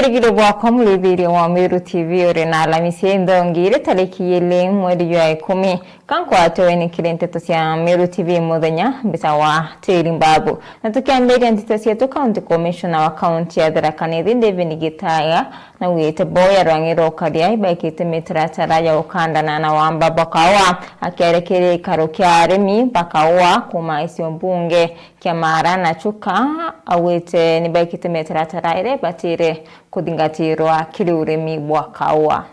Murigiro bwako mulibiri wa Miru TV uri na Alhamisi ndongire tariki yele mweri wa 10 kanko atowe ni kirenteto cia Miru TV muthenya bisa wa Tirimbabu na tukiambia ntito cia county commissioner wa county ya Tharaka Nithi David Gitaya na wite boya rwangiro karia ibakite mitaratara ya ukandana na wamba bakawa akiarekere karo kia arimi bakawa kuma isio mbunge kia Mara na Chuka awite nibakite mitaratara ire batire kuthingatirwa kiri urimi bwa kawa.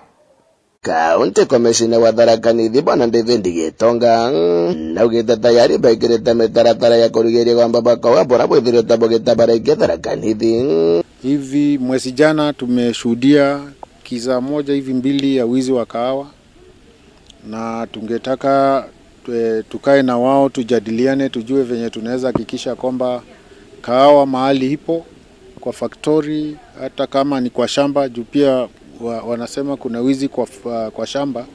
County Commissioner wa Tharaka Nithi Bwana David Gitonga naugite tayari baikirite mitaratara ya kurugiria kwamba bakawa bora bwithire tabogeta baraikia Tharaka Nithi. Hivi mwezi jana tumeshuhudia kisa moja hivi mbili ya wizi wa kahawa, na tungetaka tukae na wao tujadiliane, tujue venye tunaweza hakikisha kwamba kahawa mahali ipo kwa factory, hata kama ni kwa shamba juu pia wanasema kuna wizi kwa shamba,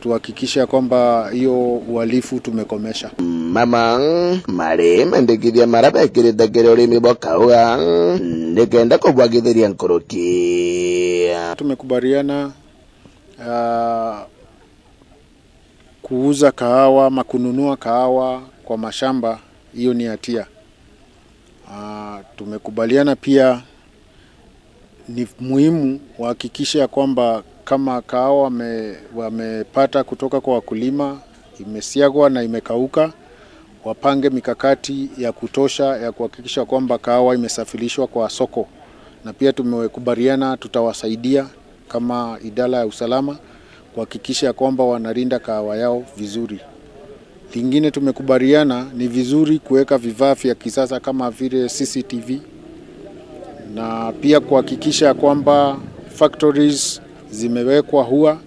tuhakikisha kwamba hiyo uhalifu tumekomesha. Mama mare mendekithia maraba kirita kire urimi bwa kahawa ndikenda kubwagithiria nkoroki. Tumekubaliana kuuza kahawa ama kununua kahawa kwa mashamba, hiyo ni hatia. Tumekubaliana pia ni muhimu wahakikisha kwamba kama kahawa wamepata kutoka kwa wakulima, imesiagwa na imekauka, wapange mikakati ya kutosha ya kuhakikisha kwamba kahawa imesafirishwa kwa soko. Na pia tumekubaliana tutawasaidia kama idara ya usalama kuhakikisha kwamba wanalinda kahawa yao vizuri. Lingine tumekubaliana ni vizuri kuweka vifaa vya kisasa kama vile CCTV, na pia kuhakikisha kwamba factories zimewekwa hua,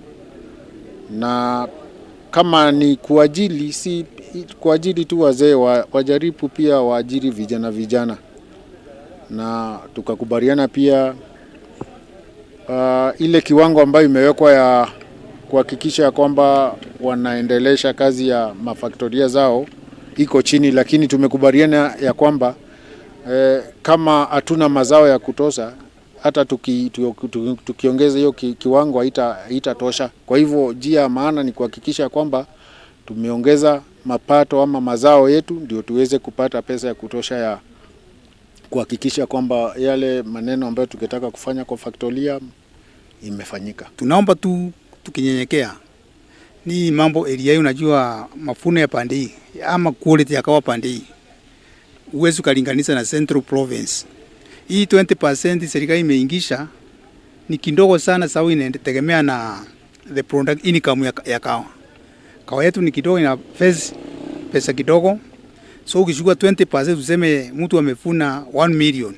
na kama ni kuajili, si kuajili tu wazee, wajaribu pia waajiri vijana. Na tukakubaliana pia ile kiwango ambayo imewekwa ya kuhakikisha kwamba wanaendelesha kazi ya mafaktoria zao iko chini, lakini tumekubaliana ya kwamba kama hatuna mazao ya kutosha, hata tukiongeza hiyo kiwango haitatosha. Kwa hivyo njia maana ni kuhakikisha kwamba tumeongeza mapato ama mazao yetu ndio tuweze kupata pesa ya kutosha ya kuhakikisha kwamba yale maneno ambayo tukitaka kufanya kwa faktoria imefanyika. Tunaomba tukinyenyekea ni mambo area, unajua mafuno ya pande hii ama quality ya kahawa pande hii uwezo kalinganisha na Central Province. Hii 20% serikali imeingisha ni kidogo sana, sababu inategemea na the product income ya kahawa. Kahawa yetu ni kidogo, ina pesa kidogo. So ukishukua 20% useme mtu amefuna 1 million.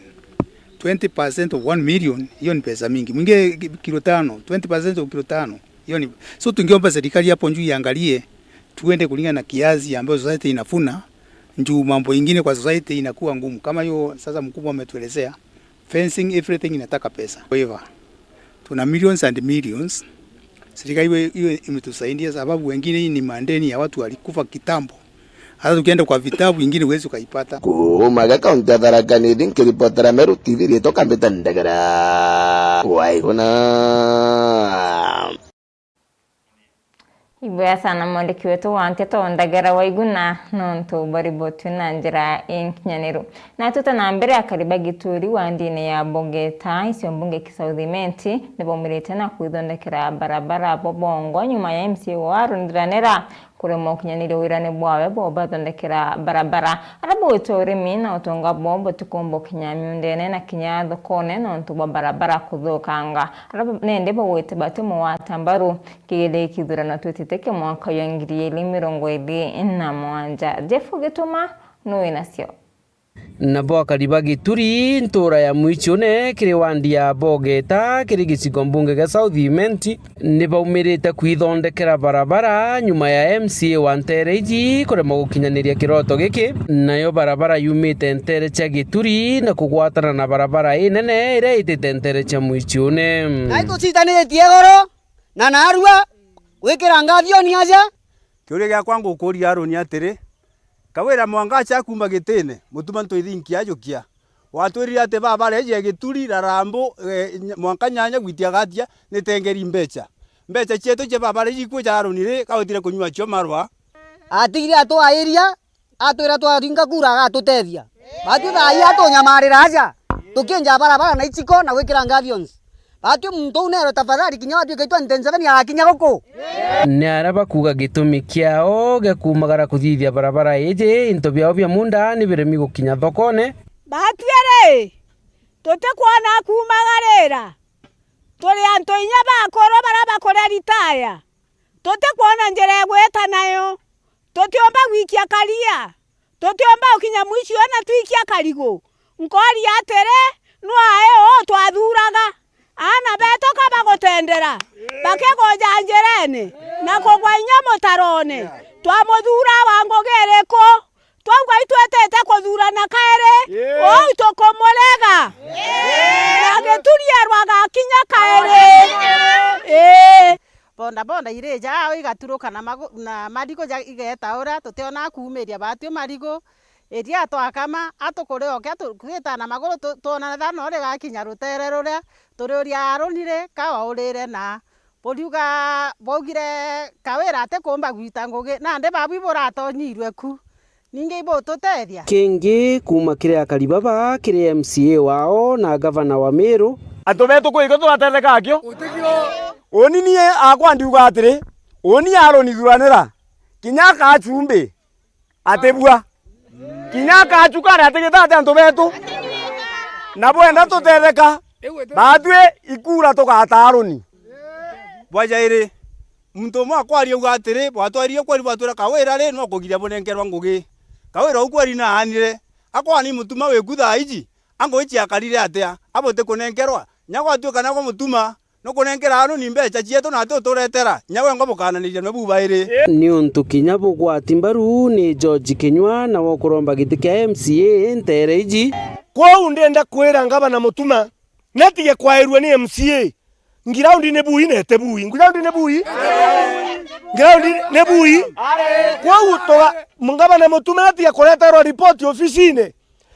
20% of 1 million hiyo ni pesa mingi. Mwingie kilo 5, 20% of kilo 5. Hiyo ni so tungeomba serikali hapo njoo iangalie tuende kulingana na kiasi ambayo society inafuna, njoo mambo ingine kwa society inakuwa ngumu. Kama hiyo sasa mkubwa ametuelezea fencing everything inataka pesa. Kwa hivyo tuna millions and millions. Serikali hiyo imetusaidia sababu wengine hii ni mandeni ya watu walikufa kitambo. Hata tukienda kwa vitabu vingine uwezo kaipata. Kumaga kaunti ya Tharaka Nithi nikiripotera Miru TV ritoka Mbitandagara. Waiguna. Ibaya sana mwandiki wetu wa Nteto Ndagara Waiguna nonto baribotu na njira inkinyaniro. Na tutanambere akariba Gituri wa ndine ya Bogeta isio mbunge kisaudhimenti nibomirete na kuidhondekera barabara Bobongo nyuma ya MCA wa Rundiranera kurema ukinyaniro wirane bwawe bobathondekera barabara arabu utorimi na utonga bombo tukombo kinyamyundene na kinyatho kone nonto barabara kuthukanga arabu nende bawete batimo wa Tambaru kigele kithurano twititeke mwaka wa 2027 Jefu Gituma no inasio nabo akariba Gituri ntura ya mwichone kiri wandi ya Bogeta kiri gicigo mbunge ga Southiment ni baumirite kwithondekera barabara nyuma ya MCA wa Ntereji kurema gukinyaniria kiroto giki, nayo barabara yumite Ntere cha Gituri na kugwatana na barabara inene ire itite Ntere cha mwichone naito citanire tiegoro na narua gwikira ngathio ni aja kiuri gya kwangu kuri aro ni atiri kawira mwanga cha kuma Gitene mutuma ntwithinkia ajukia watwirire ati barabara ije Gituri na Rambo mwanka nyanya gwitia gatia nitengeri mbeca cietu cie barabara iji kwija arunire kautire kunywa cio marwa atigire atwairia atwira twaringa kura agatutethia batwi thai atunyamarira aja tukinja barabara na ichiko na gwikira ngavions batwi muntu unero tafadhali kinya batwi kaitwa ntenzaveni akinya guku ni araba kuga gitumi kiao gekumagara kuthithia barabara iji into biao bia munda ni biremi gukinya thokone batwere tote kuona kumagarira turi anto inya bakoro baraba kore ritaya tote kuona njere gweta nayo totiomba wikia karia totiomba ukinya mwici ona twikia karigo nkori atere no ae o twathuraga ana beto kaba gotendera bakegoja njerene na kogwa inya motarone twamuthura wangogereko twauga itwetete kuthurana kaere o itokomolega na Gituria rwaga kinya kaere bonda ireja igaturuka na marigo igetaura tutiona kuumiria batio marigo eria twakama atukure oke twita na maguru tona thano ri gakinya rutere ruria turiuria arunire kawa urire na boriuga bogire kawira ate kumba gwita ngugi na ndi babu iburatonyirwe ku ninge ibo tutethia kingi kuma kire akaribaba kire MCA wao na governor wa Meru antu betu kuiko turatereka akio oni nie akwa ndiuga atiri oni aroni thuranira kinya ka chumbi atebua kinya ka chukare atigithate antu betu na bwenda tutereka batwe ikura tugataroni bwajaire muntu mwa kwaria uga atiri bwatwarie kwari bwatura kawira ri no kugiria bunengerwa ngugi kawira ukwari na hanire akwa ni mutuma we kutha iji ango ichi akarire atia abote kunengerwa nyagwa tu kana kwa mutuma no kunengera anu ni mbeca cietu na tuturetera nyawe ngo mukananiria no bubairi ni untu kinya bugwati mbaru ni George Kinyua na wokuromba giti kia MCA ntere iji kwa ndenda kwira ngaba na mutuma netige kwairwe ni MCA ngiraundi ne bui nete bui ngiraundi ne bui kwa utoga mungaba na mutuma netige kureta ro report ofisine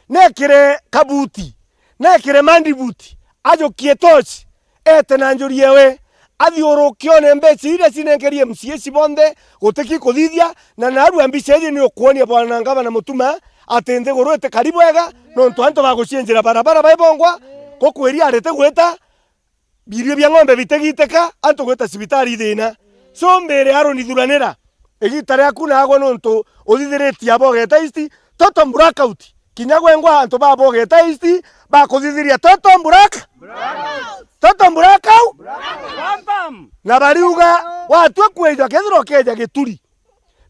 nekire kabuti nekire mandibuti ajo kietochi ete na njuri yewe athiurukione mbeca iria cinengerie MCA cibonde gutiki kuthithia na naru ambiceje ni ukuonia bwana ngaba na mutuma atende gorwete karibu ega no ntu bagucienjera barabara baibongwa gukwiria arete gweta birio bya ng'ombe bitegiteka antu gweta cibitari thina so mbere aroni thuranira igitare akuna agwo no ntu uthithiretie abogeta isti toto blackout kinya gwengwa antu babogeta isti bakuthithiria toto blackout na bariuga watwe kweja kethiro keja Gituri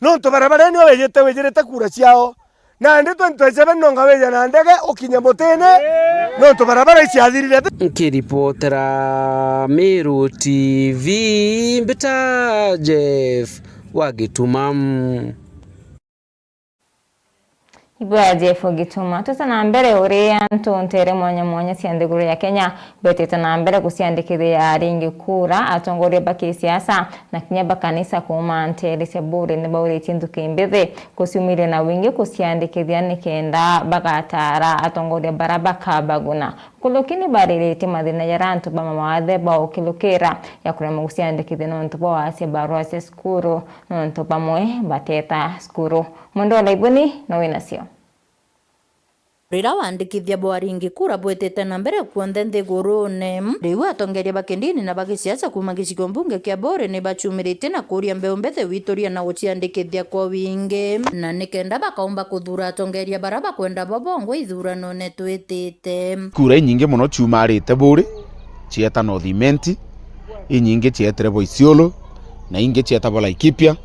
no ntu barabara ni wejete kura ciao na ndi 27 nonga weja na ndege ukinya mutene no ntu barabara iciathirire nkiripotera Meru TV mbita Jeff Wagitumam Ibwa Jeff Gituma tuta na mbere uri antu ntere mwanya siandikuru ya Kenya beteta na mbere kusiandikithia ringi kura atongoria baki siasa na kinyaba kanisa kuma ntere sebure ne baure tinduke imbethe kusiumire na wingi kusiandikithia nikenda bagatara atongoria barabaka baguna kulokini barirete mathina ya rantu ba mawathe ba ukilukira ya kurema kusiandikithia no ntu ba ase barua se skuru no ntu pamwe bateta skuru mundo laibuni no winasio Rira wandikithia bwaringi kura bwetete na mbere kuonde nthigurune riu atongeria bakendini na bagisiasa kuma gicigo mbunge kia Bore ni bachumirite na kuria mbeu mbethe witoria na guciandikithia kwa wingi na nikenda bakaumba kuthura atongeria baraba kwenda bobongo ithurano ne twitite kura nyingi muno chumarite Bore cieta Northimenti inyingi cietere Isiolo na ingi cieta Laikipia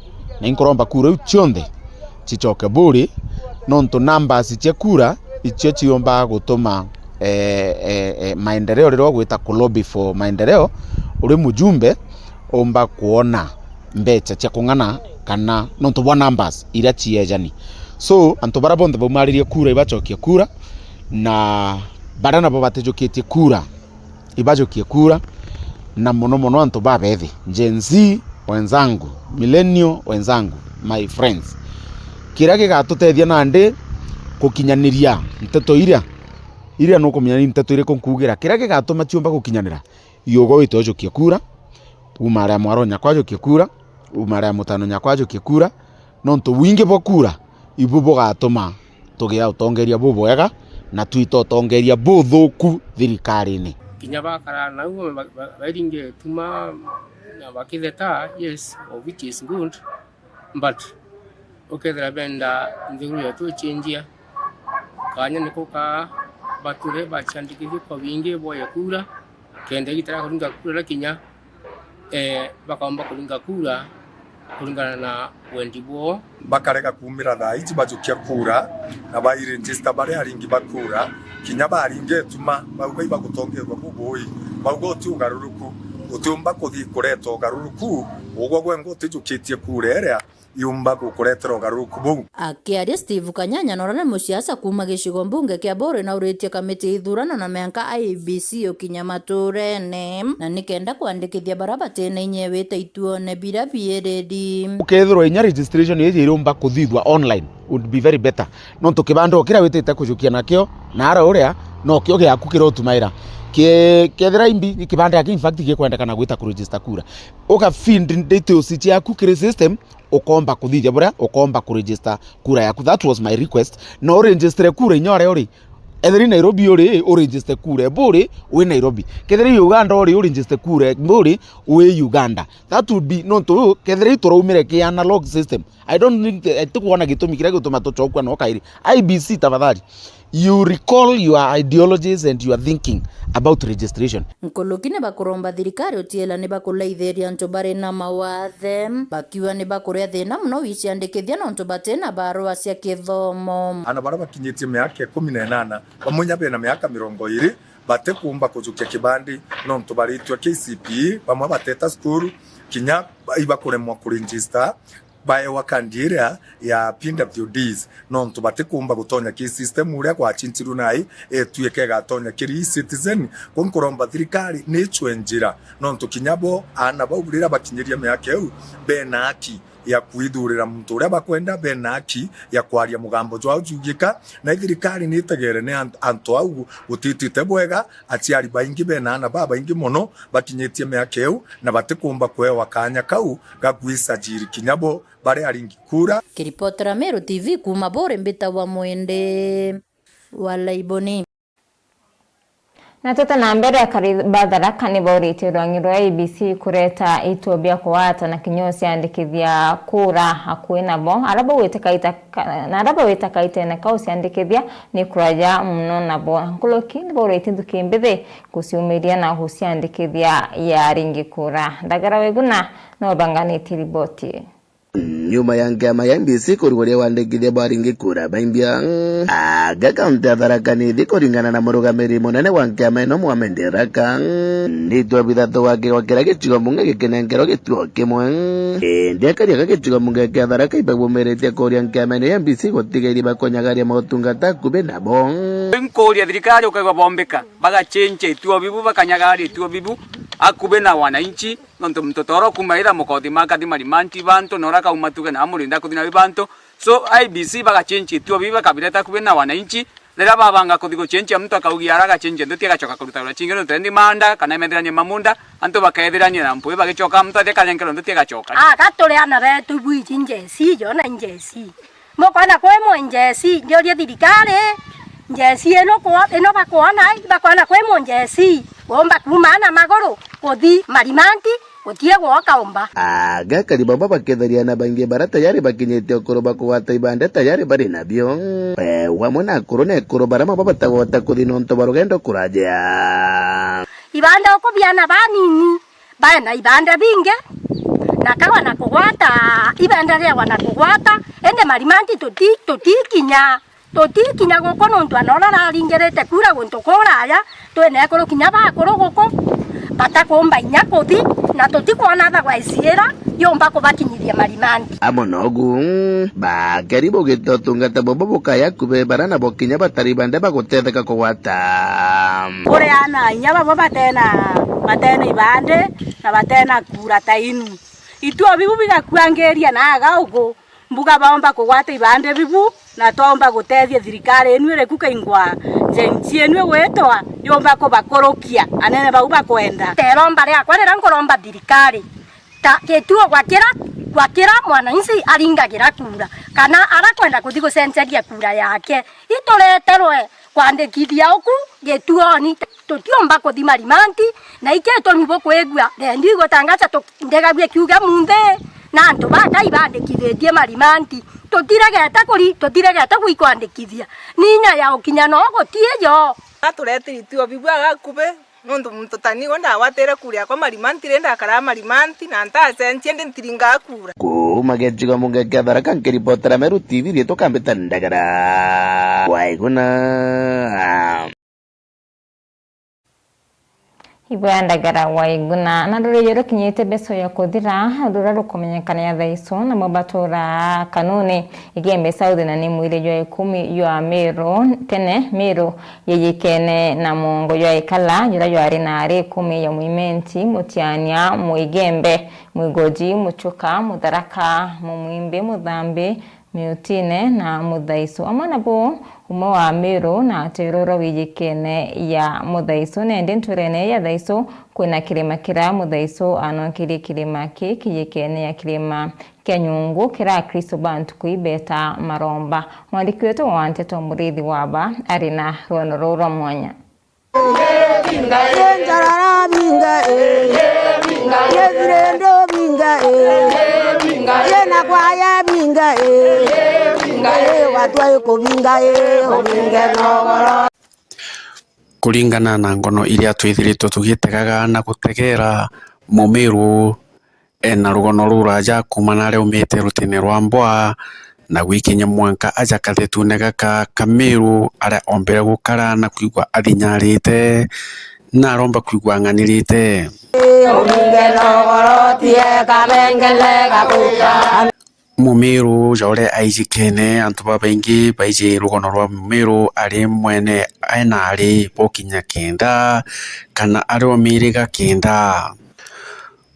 na inkoromba kura ucionthe cicoke Bore nonto numbers cia kura icio ciomba gutuma maendeleo rero gwita lobby for maendeleo uri mujumbe omba kuona mbeca cia kung'ana kana nonto bwa numbers iria ciejani so anto barabonde baumaririe kura ibacokia kura na barana babatejoketie kura ibajokie kura na mono anto babethi Gen Z wenzangu millennial wenzangu my friends kira gigatutethia nande kukinyaniria nteto iria iria no kumenya ni nteto ire konkugira kira gigatuma tiumba gukinyanira yogo itojokia kura umara mwaro nyakwajokia kura umara mutano nyakwajokia kura nonto wingi bo kura ibubo gatuma tugia utongeria buboega na twito tongeria buthuku thirikari-ini kinya bakara na ugo baringe tuma na bakitheta yes which is good but okay there benda nduru ya tu chenjia kanya niko ka bature bachandikithio kwa wingi boye kura kende gitara kuringa kura kinya bakomba kuringa kura kulingana na wendi bo bakarega kumira thaa ici bajukia kura na bairejista bare aringi bakura kinya baringe tuma bauga ibagutongerwa bubui bauga utiugaruruku utiumba kuthi kureto garuruku ugwo gwengo utijukitie kura eria yumba gukuretera garuruku bau. Akiaria Steve Kanyanya norane musiasa kuma gicigo mbunge kia Bore na uritie kamiti ithurano na menka IEBC ukinya maturene na nikenda kuandikithia barabara inyewite ituone bira bieredi ukethirwo inya registration ye irumba kuthithwa online would be very better no tukibando kira witite kujukia nakio na ara uria no kio giaku kira utumaira kethira imbi kibanda yake in fact gikwendekana gwita ku register kura uka find details yaku kire system ukomba kuthithia bora ukomba ku register kura yaku. That was my request no register kura inyore uri etheri Nairobi uri o register kura Bore we Nairobi ketheri Uganda uri o register kura Bore we Uganda. That would be no to ketheri turaumire ki analog system. I don't think tukuona gitumi kira gutuma tuchokwa no kairi IBC tafadhali you recall your ideologies and your thinking about registration. Nkolokine bakuromba thirikari utiela ni bakulaithiria nto bare na mawathe bakiwa ni bakuria thina muno wiciandikithia no nto batena barua cia kithomo ana bara bakinyitie miaka 18 bamunya bena miaka 20 bate kumba kujukia kibandi no nto baritwa KCPE bamwe bateta school kinya ibakuremwa ku register bae wakandiria ya PWDs no ntubate kumba gutonya ki system uria kwa chinchiru nai tuike gatonya kiri citizen konkoromba thirikari ni chwenjira no ntukinyabo ana baurira bakinyiria miaka eu benaki ya kuidurira muntu uria bakwenda benaki ya kwaria mugambo jwa ujugika na thirikari ni tegere ne anto au utitite bwega aciari baingi benana baba ingi mono bakinyitie miaka eu na batikumba kwewa kanya kau gakwisa jiri kinyabo bare aringi kura. Kiripotera Meru TV kuma Bore mbita wa mwende wala iboni na tota na mbere ya Karibadharaka ni baurite rwangirwa IEBC kureta itobia kuwata na kinyosi andikithia kura hakuwe nabo araba wetakaita na kausi andikithia ni kuraja mno nabo nkuloki ni baurite ndukimbithi kusiumiria na husi andikithia ya ringi kura ndagara weguna no banganiti riboti nyuma ya ngama ya IEBC kurugorya wandikithia baringi kura baimbia kaunti ya Tharaka Nithi kuringana na murugamiri munene wa ngama ino Mohamed Raka nitwa bithatu wake wa kira gicigo mbunge gikinengero gituo kimwe ndiakaria gagicigo mbunge kia Tharaka ibagumirite kuria ngama ino ya IEBC gutigairi bakonyagaria motungata kube nabo nkuria thirikari ukaigwa bombeka bagachenje ituo bibu bakanyagaria ituo bibu akube na wananchi nonto mtotoro kumaira mukodi makati malimanti bantu noraka umatuge na amurinda kuthina bibantu so IEBC bagachenje ituo bibu kabireta kube na wananchi lera babanga kuthigo chenje mtu akaugia araga chenje ndotie gachoka kuruta ura chingiro trendi manda kana imenderania mamunda antu bakaetherania na mpuwe bagichoka mtu atheka nyenkero ndotie gachoka gatore ana retu bwiji njesi yo na njesi mokwana kwemo njesi njoria thirikari njesi eno bakwana kwemo njesi bomba kumana magoro kuthi marimanti kutie gwoka omba gakari baba baketharia na bangi bara tayari bakinyite okoro bakuwata ibanda tayari bari nabyo wamwe na korone ekoro bara maba batagota kuthi nonto barugendo kuraja ibanda okubyana banini bana ibanda binge nakawa na kugwata ibanda ria wana kugwata ende marimanti totikinya goko nontu anorara ringerete kura gonto koraya twene ekoro kinya bakoro goko batakomba inya kuthi na totikwana thagwa isiera yomba kubakinyiria marimanti amonogu bakaribo gitotungata bobo bukaya kube barana bokinya batari bande bagutetheka kugwata ore ana inya babo batena ibande na batena kura tainu ituo bibu bigakwangeria na agaugo mbuga baomba kugwata ibande bibu na tomba gutethia thirikari enu ire kukaingwa sensie nwe wetwa yomba ko bakorokia anene bau bakwenda teromba ria kwanira nkoromba thirikari ta ketuo gwakira mwananchi aringagira kura kana arakwenda kuthi gucenjeria kura yake itureterwe kwandikithia oku getuoni tutiomba kuthi marimanti na iketo nibo kwegua rendi gutangaza ndegabie kiuga munde na antu bakai bandikithithie marimanti tutiregeta gwikwandikithia ninya ya ukinya no gutieyo aturetitio bibwa gakube nundu muntu tanigo ndawatire kuria kwa marimanti renda kara marimanti na ntasentie ndintiringa kura kuma gejiga munge Tharaka nkiripotera Meru TV rieto kambita ndagara Waiguna Ibwa ndagara Waiguna na ruri yoro kinyete beso ya kuthira rura rukumenyekana ya thaiso na mabatura kanuni igembe Saudi na ni mwire jwa 10 ya Meru tene Meru yeyikene na mongo ya ikala jura yari na ari 10 ya muimenti mutiania muigembe muigoji muchuka mudaraka mumwimbe mudhambe miutine na mudhaiso amana bo umo wa Meru na teroro wijikene ya mudhaiso nende nturene ya dhaiso kuna kilima kira mudhaiso ano kilima kiyikene ya kilima kenyungu kira Kristo bantu kuibeta maromba mwandiki wetu wa Wanteto Murithi waba arina ruonororo mwanya Kuringana na ngono iria twithiritwo tugitegaga na gutegera Mumiru ena rugono ruraja kumana ria umite rutine rwa mbwa na gwikinya mwanka aja kathetune gaka Kamiru aria ombere gukara na kuigwa athinyarite na aromba kuigwa ng'anirite Mumiru jore aijikene antu babaingi baije rugono rwa Mumiru ari mwene aina ari bokinya kenda kana ari omiriga kenda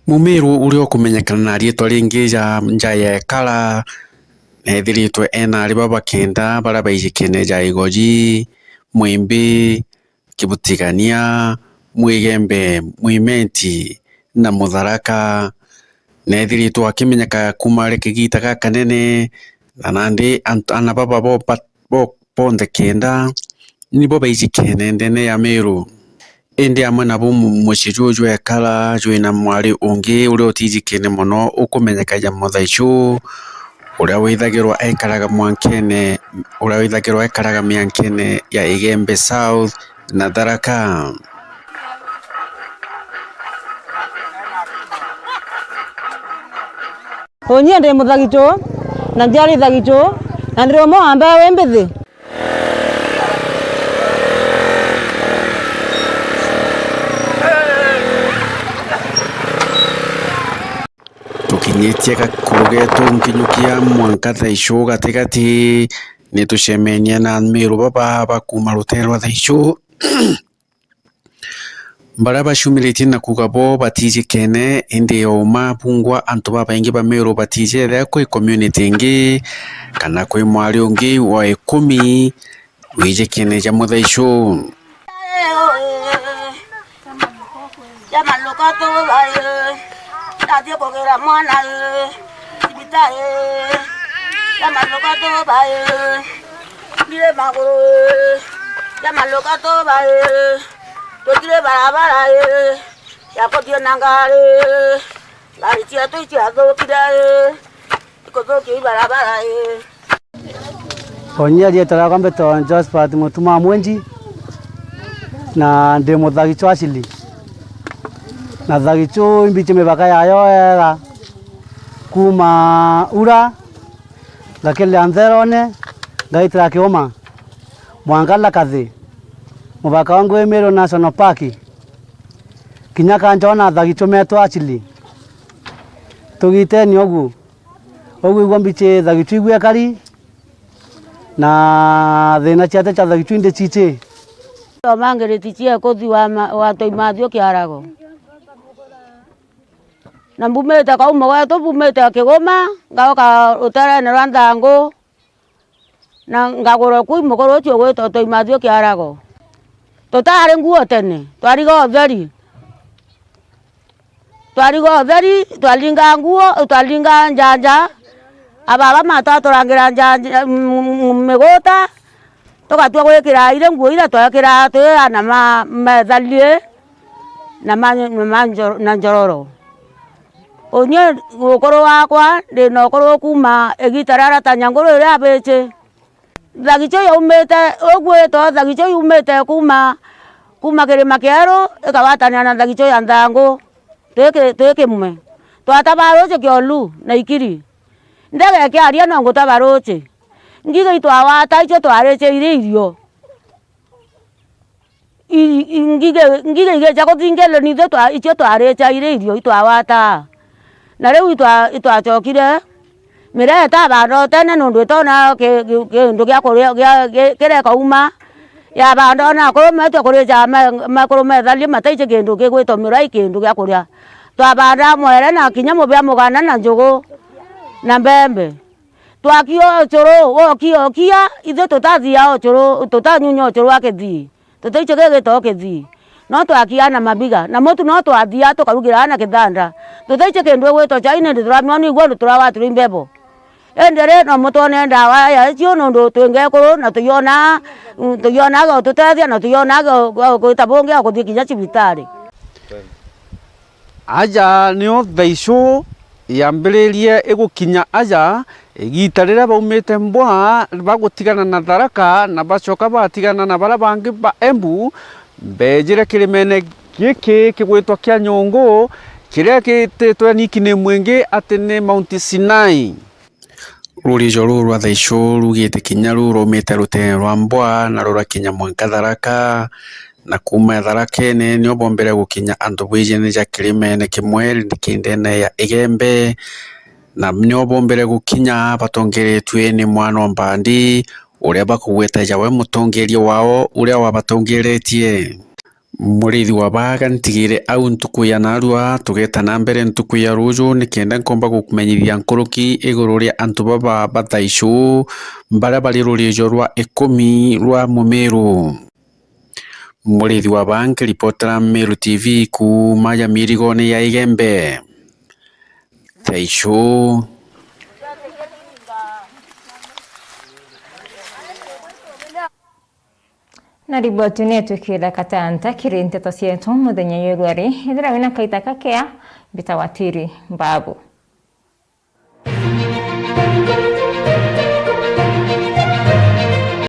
Mumiru uri okumenyekana na rietwa ringi ja yekala ethiritwe ena ari baba kenda bara baijikene ja igoji mwimbi kibutigania mwigembe mwimenti na mutharaka nethiritwe akimenyeka kuma rekigita gaka nene na nandi ana baba bo ponde kenda nibo baijikene ndene ya Meru indi amwe nabo mucijuju ekala joina mwari ungi uri otijikene mono ukumenyeka ya muthaicu uria withagirwa ekaraga mwankene uria withagirwa ekaraga miankene ya Igembe South na Tharaka Onye ndi muthagicho na ndiari thagicho na ndiro mo amba wembithi tukinyetie gakurugetu nkinyukia mwanka thaicu gatigati nitucemenia na Meru baba bakuma rutene rwa thaicu bara bacumiritie na kuga bo batijikene indi oma pungwa antu babaingi ba Meru batijere kwi community ingi kana kwi mwari ungi wa 10 wijikene ja muthaicu Yamaluka to baye Tadio kogera mwana Sibitaye Yamaluka to baye Bile magoro Yamaluka to baye Totire barabara Yakotia nangare Gari tia to tia do kidaye Ikotoki barabara Onye rietwa kwambe to Josephat Mutuma Mwenji na ndi muthagicho acili na thagicho imbiche mibaka yayo wega kuma ura ngakile antherone ngaitira kioma mwangala kathi mubaka wangu Meru National Park kinyaka njona thagicho metwa acili tugiteni ogu igwa mbiche thagicho igwe kari na thina ciate cha thagicho inde chiche mangiriti cia kuthi wa toimathio kiarago na mbumite kauma gwetu mbumite Kigoma ngaoka ruterene rwa Nthangu na ngagura kui mukuru ucio gwitwo toimathio kiarago Tutare nguo tene twariga utheri twalinga nguo twalinga njanja ababa mataturangira njanja miguta tugatua gwikira ile nguo ira twakira na methalie na njororo onye gukoro wakwa ndi no koro kuma egitarara tanyangoro ira abeche thagicho yaumete ogweto thagicho yaumete kuma kirima kiaro ikawatania na thagicho ya nthangu tweke mume twatabaroche kiolu na ikiri ndege kiaria no ngutabaroche ngiga itwawata icho twareche irio ngiga igecha kuthingelo nithe icho twarecha irio itwawata na riu itwachokire mireta bando tene nundu itona kindu gia kuria kireka uma ya bando na kuru metwe kuricha makuru methalie mataiche kindu kigwito mirai kindu gia kuria twabanda mwere na kinya mubia mugana na njugu na mbembe twakio churu wokia ithe tutathia ochuru tutanyunya ochuru akithi tutaiche gigito kithi no twakia na mabiga na mutu no twathia tukarugira na kithanda tutaiche kindu gwito chaine ndituramwa ni gwo turawa turi mbebo endere no mutone ndawa ya cio nundu twenge kuru na tuyona go tutethia na tuyona go tabonge akuthi kinya cibitari aja nio thaico yambiririe igukinya aja igita riria baumite mbwa bagutigana na Tharaka na bacoka batigana na bara bangi ba Embu mbejire kirimene giki kigwitwa kia Nyongo kiria kititwe nikine mwingi ati ni Mount Sinai. Rurijo ruru rwa thaico rugite kinya rumite rutene rwa mbwa na rurakinya mwanka Tharaka na kuma Tharakene nio bombere gukinya andu bwijene ja kirimene kimwe ndikindene ya Igembe na nio bombere gukinya batongeretwe ni mwana wa Mbandi uria bakugweta jawe mutongerio wao uria wabatongeretie murithi wa baga ntigire au ntuku ya narua tugeta na mbere ntuku ya ruju nikenda nkomba gukumenyithia nkuruki iguru ria antu baba bathaicu mbara bari rurijo rwa 10 rwa Mumiru. Murithi wa banki reportera Meru TV kuma ya mirigone ya Igembe thaicu na riboti netu kila katanta kirinte tosietu muthenya yegwari ithira wina kaita kakea bitawatiri mbabu.